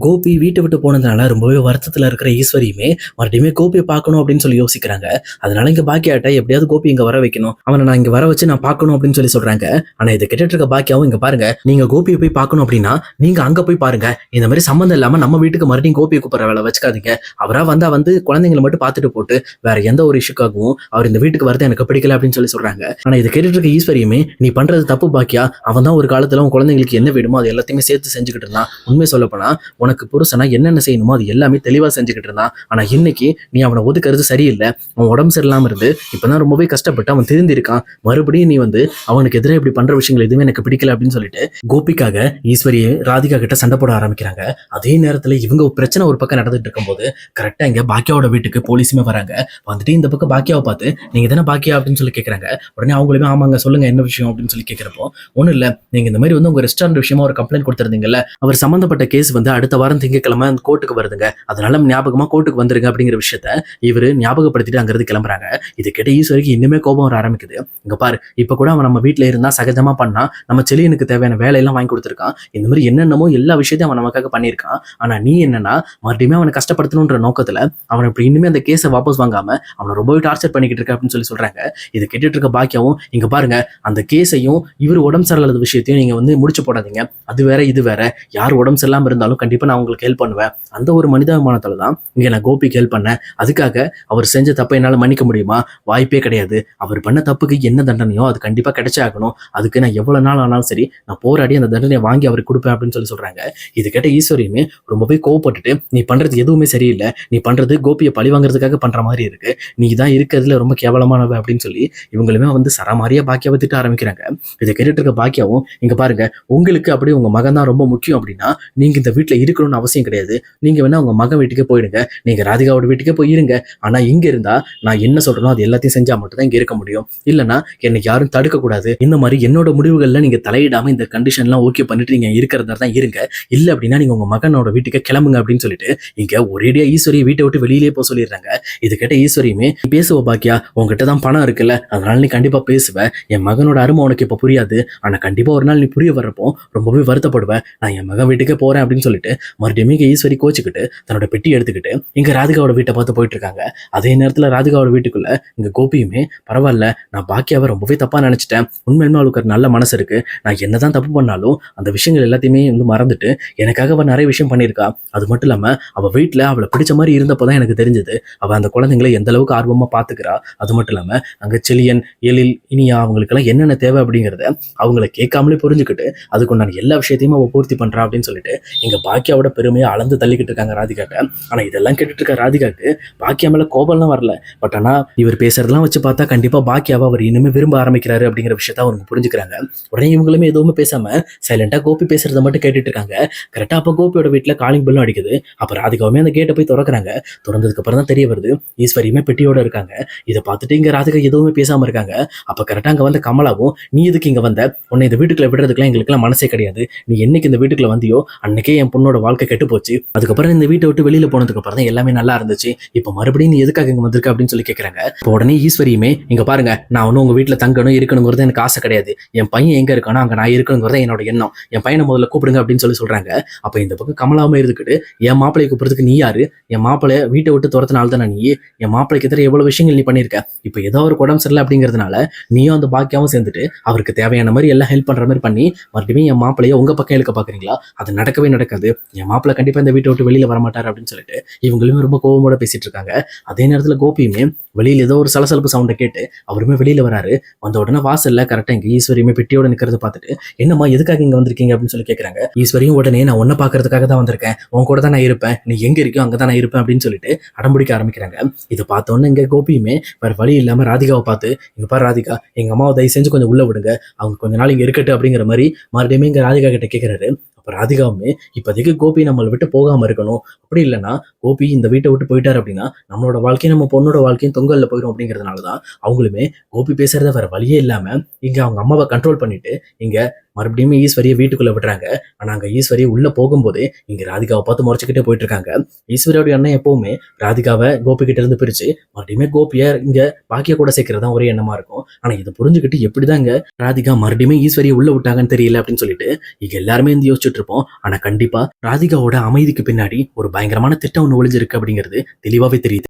கோபி வீட்டை விட்டு போனதுனால ரொம்பவே வருத்தத்துல இருக்கிற ஈஸ்வரியுமே மறுபடியுமே கோபியை பார்க்கணும் அப்படின்னு சொல்லி யோசிக்கிறாங்க. அதனால இங்க பாக்கியாட்ட எப்படியாவது கோபி இங்க வர வைக்கணும், அவனை நான் இங்க வர வச்சு நான் பார்க்கணும் அப்படின்னு சொல்லி சொல்றாங்க. ஆனா இதை கேட்டுட்டு இருக்க பாக்கியாவும், இங்க பாருங்க, நீங்க கோபியை போய் பார்க்கணும் அப்படின்னா நீங்க அங்க போய் பாருங்க, இந்த மாதிரி சம்மந்தம் இல்லாம நம்ம வீட்டுக்கு மறுபடியும் கோபியை கூப்பிடுற வேலை வச்சுக்காதீங்க. அவரா வந்து குழந்தைங்களை மட்டும் பார்த்துட்டு போட்டு வேற எந்த ஒரு இஷ்யூக்காகவும் அவர் இந்த வீட்டுக்கு வரது எனக்கு பிடிக்கல அப்படின்னு சொல்லி சொல்றாங்க. ஆனா இதை கேட்டுட்டு இருக்க ஈஸ்வரியுமே, நீ பண்றது தப்பு பாக்கியா, அவன் தான் ஒரு காலத்துல உன் குழந்தைங்களுக்கு என்ன வேணுமோ அது எல்லாத்தையுமே சேர்த்து செஞ்சுக்கிட்டு இருந்தான். உண்மை சொல்ல போனா உனக்கு புருஷனா என்னென்ன செய்யணுமோ அது எல்லாமே தெளிவா செஞ்சுக்கிட்டு இருந்தான். ஆனா இன்னைக்கு நீ அவனை ஒதுக்கிறது சரியில்லை. அவன் உடம்பு சரியில்லாம இருந்து இப்பதான் ரொம்பவே கஷ்டப்பட்டு அவன் திருந்தி இருக்கான். மறுபடியும் நீ அவனுக்கு எதிராக இப்படி பண்ற விஷயங்கள் எதுவுமே எனக்கு பிடிக்கல அப்படின்னு சொல்லிட்டு கோபிக்காக ஈஸ்வரியை ராதிகா கிட்ட சண்டை போட ஆரம்பிக்கிறாங்க. அதே நேரத்துல இவங்க பிரச்சனை ஒரு பக்கம் நடந்துட்டு இருக்கும்போது கரெக்டா இங்க பாக்கியாவோட வீட்டுக்கு போலீஸுமே வராங்க. வந்துட்டு இந்த பக்கம் பாக்கியாவை பார்த்து, நீங்க தானே பாக்கியா அப்படின்னு சொல்லி கேட்கறாங்க. உடனே அவங்களுமே, ஆமாங்க சொல்லுங்க என்ன விஷயம் அப்படின்னு சொல்லி கேட்கிறப்போ, ஒன்னும் இல்ல, நீங்க இந்த மாதிரி உங்க ரெஸ்டாரண்ட் விஷயமா ஒரு கம்ப்ளைண்ட் கொடுத்திருந்தீங்கல்ல, அவர் சம்பந்தப்பட்ட கேஸ் அடுத்த வாரம் திங்கட்கிழமை கோர்ட்டுக்கு வருதுங்க, அதனால ஞாபகமா கோர்ட்டுக்கு வந்துருங்க அப்படிங்கிற விஷயத்த இவரு ஞாபகப்படுத்திட்டு அங்கிருந்து கிளம்புறாங்க. இது கேட்ட ஈஸ்வரிக்கு இன்னுமே கோபம் வர ஆரம்பிக்குது. இங்க பாரு, இப்ப கூட அவன் நம்ம வீட்டுல இருந்தா சகஜமா பண்ணா, நம்ம செலியனுக்கு தேவையான வேலையெல்லாம் வாங்கி கொடுத்துருக்கான். இந்த மாதிரி என்னென்னமோ எல்லா விஷயத்தையும் அவன் நமக்காக பண்ணியிருக்கான். ஆனா நீ என்னன்னா மறுபடியும் அவனை கஷ்டப்படுத்தணுன்ற நோக்கத்துல அவனை இப்படி இன்னுமே அந்த கேஸை வாபஸ் வாங்காம அவனை ரொம்பவே டார்ச்சர் பண்ணிக்கிட்டு இருக்க அப்படின்னு சொல்லி சொல்றாங்க. இது கேட்டுட்டு இருக்க பாக்கியாவும், இங்க பாருங்க, அந்த கேஸையும் இவர் உடம்பு சரியில்லாத விஷயத்தையும் நீங்க முடிச்சு போடாதீங்க. அது வேற இது வேற, யார் உடம்பு சரியில்லாம இருந்தாலும் கண்டிப்பா நான் உங்களுக்கு ஹெல்ப் பண்ணுவேன். அந்த ஒரு மனிதாபிமானத்துல தான் இங்க நான் கோபிக்கு ஹெல்ப் பண்ணேன். அதுக்காக அவர் செஞ்ச தப்பை என்னால மன்னிக்க முடியுமா? வாய்ப்பே கிடையாது. அவர் பண்ண தப்புக்கு என்ன தண்டனையோ அது கண்டிப்பா கிடைச்சே ஆகணும். அதுக்கு நான் எவ்வளவு நாள் ஆனாலும் சரி நான் போராடி அந்த தண்டனையை வாங்கி அவருக்கு கொடுப்பேன் அப்படின்னு சொல்லி சொல்றாங்க. இது கேட்ட ஈஸ்வரியுமே ரொம்பவே கோவப்பட்டுட்டு, நீ பண்றது எதுவுமே சரியில்லை, நீ பண்றது கோபியை பழி வாங்குறதுக்காக பண்ற மாதிரி இருக்கு, நீ தான் இருக்கிறதுல ரொம்ப கேவலமானவ அப்படின்னு சொல்லி இவங்களுமே சரமாரியா பாக்கியாவை திட்ட ஆரம்பிக்கிறாங்க. இதை கேட்டுட்டு இருக்க பாக்கியாவும், இங்க பாருங்க, உங்களுக்கு அப்படி உங்க மகன் தான் ரொம்ப முக்கியம் அப்படின்னா நீங்க இந்த வீட்டுல இருக்கணும்னு அவசியம் கிடையாது. நீங்க வேணா உங்க மகன் வீட்டுக்கே போயிடுங்க, நீங்க ராதிகாவோட வீட்டுக்கே போயிருங்க. ஆனா இங்க இருந்தா நான் என்ன சொல்றேனோ அது எல்லாத்தையும் செஞ்சா மட்டும் தான் இங்க இருக்க முடியும். இல்லைன்னா என்னை யாரும் தடுக்க கூடாது. இந்த மாதிரி என்னோட முடிவுகள்ல நீங்க தலையிடாம இந்த கண்டிஷன்லாம் ஓகே பண்ணிட்டு நீங்க இருக்கிறதா தான் இருங்க. இல்ல அப்படின்னா நீங்க உங்க மகனோட வீட்டுக்கு கிளம்புங்க அப்படின்னு சொல்லிட்டு இங்க ஒரேடியா ஈஸ்வரியை வீட்டை விட்டு வெளியிலேயே போக சொல்லிடுறாங்க. இது கேட்ட ஈஸ்வரியுமே, பேசுவ பாக்கியா, உங்ககிட்ட தான் பணம் இருக்குல்ல, அதனால நீ கண்டிப்பா பேசுவ. என் மகனோட அருமை உனக்கு இப்ப புரியாது, ஆனா கண்டிப்பா ஒரு நாள் நீ புரிய வர்றப்போ ரொம்பவே வருத்தப்படுவேன். நான் என் மகன் வீட்டுக்கே போறேன் அப்படின்னு சொல்லிட்டு மறுபடியும் இங்க ஈஸ்வரி கோச்சுக்கிட்டு தன்னோட பெட்டி எடுத்துக்கிட்டு இங்க ராதிகாவோட வீட்டை பார்த்து போயிட்டு இருக்காங்க. அதே நேரத்துல ராதிகாவோட வீட்டுக்குள்ள இங்க கோபியுமே, பரவாயில்ல, நான் பாக்கியாவை ரொம்பவே தப்பா நினைச்சிட்டேன், உண்மையுமே அவளுக்கு ஒரு நல்ல மனசு இருக்கு, நான் என்னதான் தப்பு பண்ணாலும் அந்த விஷயங்கள் எல்லாத்தையுமே மறந்துட்டு எனக்காக அவ நிறைய விஷயம் பண்ணியிருக்கா. அது மட்டும் இல்லாம அவ வீட்டுல அவளை பிடிச்ச மாதிரி இருந்தப்பதான் எனக்கு தெரிஞ்சது அவ அந்த குழந்தைங்களை எந்த அளவுக்கு ஆர்வமா பாத்துக்கிறா. அது மட்டும் இல்லாம அங்க செலியன், எழில், இனியா அவங்களுக்கு எல்லாம் என்னென்ன தேவை அப்படிங்கறத அவங்களை கேட்காமலே புரிஞ்சுக்கிட்டு அதுக்கு நான் எல்லா விஷயத்தையும் அவ பூர்த்தி பண்றா அப்படின்னு சொல்லிட்டு இங்க பாக்கியாவோட பெருமையை அளந்து தள்ளிக்கிட்டு இருக்காங்க ராதிகாட்ட. ஆனா இதெல்லாம் கேட்டுட்டு இருக்க ராதிகாக்கு பாக்கியா மேல கோபம்லாம் வரல. பட் ஆனா இவர் பேசுறதெல்லாம் வச்சு பார்த்தா கண்டிப்பா பாக்கியாவை அவர் இனிமே விரும்ப ஆரம்பிக்கிறாரு அப்படிங்கிற விஷயத்த அவங்க புரிஞ்சுக்கிறாங்க. உடனே இவங்களுமே எதுவுமே பேசாம சைலண்டா கோபி பேசுறத மட்டும் கேட்டுட்டு இருக்காங்க. கரெக்டா அப்ப கோபியோட வீட்டுல காலிங் பெல்லும் அடிக்குது. அப்ப ராதிகாவுமே அந்த கேட்டை போய் திறக்கிறாங்க. திறந்ததுக்கு அப்புறம் தான் தெரிய வருது ஈஸ்வரியுமே பெட்டியோட இருக்காங்க. இதை பார்த்துட்டு இங்க ராதிகா எதுவுமே பேசாம இருக்காங்க. அப்ப கரெக்டா அங்க வந்த கமலாவும், நீ எதுக்கு இங்க வந்த, உன்னை இந்த வீட்டுக்குள்ள விடுறதுக்குலாம் எங்களுக்குலாம் மனசே கிடையாது, நீ என்னைக்கு இந்த வீட்டுக்குள்ள வந்தியோ அன்னைக்கே என் பொண்ணோட வாழ்க்கை கெட்டு போச்சு, அதுக்கப்புறம் இந்த வீட்டை விட்டு வெளியில போனதுக்கு அப்புறம் தான் எல்லாமே நல்லா இருந்துச்சு, இப்ப மறுபடியும் நீ எதுக்காக இங்க வந்திருக்க அப்படின்னு சொல்லி கேட்கறாங்க. இப்போ உடனே ஈஸ்வரியுமே, இங்க பாருங்க, நான் ஒன்னும் உங்க வீட்டுல தங்கணும் இருக்கணுங்கிறது எனக்கு ஆசை கிடையாது, என் பையன் எங்க இருக்கானோ அங்க நான் இருக்கணுங்கிறத என்னோட எண்ணம், என் பையனை முதல்ல கூப்பிடுங்க அப்படின்னு சொல்லி சொல்றாங்க. அப்ப இந்த பக்கம் கமலாவும் இருந்துக்கிட்டு, என் மாப்பிளையை கூப்பிடுறதுக்கு நீ யாரு, என் மாப்பிளைய வீட்டை விட்டு துரத்தினால தானே நீ, என் மாப்பிளைக்கு எதிர எவ்வளவு விஷயங்கள் நீ பண்ணிருக்க, இப்ப ஏதோ ஒரு உடம்பு சரியில்லை அப்படிங்கிறதுனால நீயும் அந்த பாக்கியாவும் சேர்ந்துட்டு அவருக்கு தேவையான மாதிரி எல்லாம் ஹெல்ப் பண்ற மாதிரி பண்ணி மறுபடியும் என் மாப்பிளைய உங்க பக்கம் இழுக்க பாக்குறீங்களா, அது நடக்கவே நடக்காது, என் மாப்பிள்ளை கண்டிப்பா இந்த வீட்டை விட்டு வெளியில வரமாட்டாரு அப்படின்னு சொல்லிட்டு இவங்களுமே ரொம்ப கோபமோட பேசிட்டு இருக்காங்க. அதே நேரத்துல கோபியுமே வெளியில ஏதோ ஒரு சலசலப்பு சவுண்டை கேட்டு அவருமே வெளியில வராரு. வந்த உடனே வாசல்ல கரெக்டா இங்க ஈஸ்வரியுமே பெட்டியோட நிக்கிறத பார்த்துட்டு, என்னம்மா எதுக்காக இங்க வந்திருக்கீங்க அப்படின்னு சொல்லி கேட்கறாங்க. ஈஸ்வரியும் உடனே, நான் ஒன்ன பாக்குறதுக்காக தான் வந்திருக்கேன், உன் கூட தான் நான் இருப்பேன், நீ எங்க இருக்கோ அங்கதான் நான் இருப்பேன் அப்படின்னு சொல்லிட்டு அடம்பிடிக்க ஆரம்பிக்கிறாங்க. இதை பார்த்தோன்னே இங்க கோபியுமே வேற வழி இல்லாம ராதிகாவை பார்த்து, இங்க பாரு ராதிகா, எங்க அம்மாவை தயவு செஞ்சு கொஞ்சம் உள்ள விடுங்க, அவங்க கொஞ்ச நாள் இங்க இருக்கட்டும் அப்படிங்கிற மாதிரி மறுபடியும் இங்க ராதிகா கிட்ட கேட்கிறாரு. அப்ப ராதிகாவுமே, இப்போதைக்கு கோபி நம்மளை விட்டு போகாம இருக்கணும், அப்படி இல்லைன்னா கோபி இந்த வீட்டை விட்டு போயிட்டாரு அப்படின்னா நம்மளோட வாழ்க்கையும் நம்ம பொண்ணோட வாழ்க்கையும் தொங்கல்ல போயிடும் அப்படிங்கிறதுனாலதான் அவங்களுமே கோபி பேசுறத வேற வழியே இல்லாம இங்க அவங்க அம்மாவை கண்ட்ரோல் பண்ணிட்டு இங்க மறுபடியும் ஈஸ்வரியை வீட்டுக்குள்ள விடுறாங்க. ஆனா அங்க ஈஸ்வரி உள்ள போகும்போது இங்க ராதிகாவை பார்த்து முறைச்சுக்கிட்டே போயிட்டு இருக்காங்க. ஈஸ்வரியோட எண்ணம் எப்பவுமே ராதிகாவை கோபி கிட்ட இருந்து பிரிச்சு மறுபடியும் கோபியை இங்க பாக்கிய கூட சேர்க்கறதா ஒரே எண்ணமா இருக்கும். ஆனா இதை புரிஞ்சுக்கிட்டு எப்படிதாங்க ராதிகா மறுபடியும் ஈஸ்வரியை உள்ள விட்டாங்கன்னு தெரியல அப்படின்னு சொல்லிட்டு இங்க எல்லாருமே வந்து யோசிச்சுட்டு இருப்போம். ஆனா கண்டிப்பா ராதிகாவோட அமைதிக்கு பின்னாடி ஒரு பயங்கரமான திட்டம் ஒண்ணு ஒளிஞ்சிருக்கு அப்படிங்கிறது தெளிவாவே தெரியுது.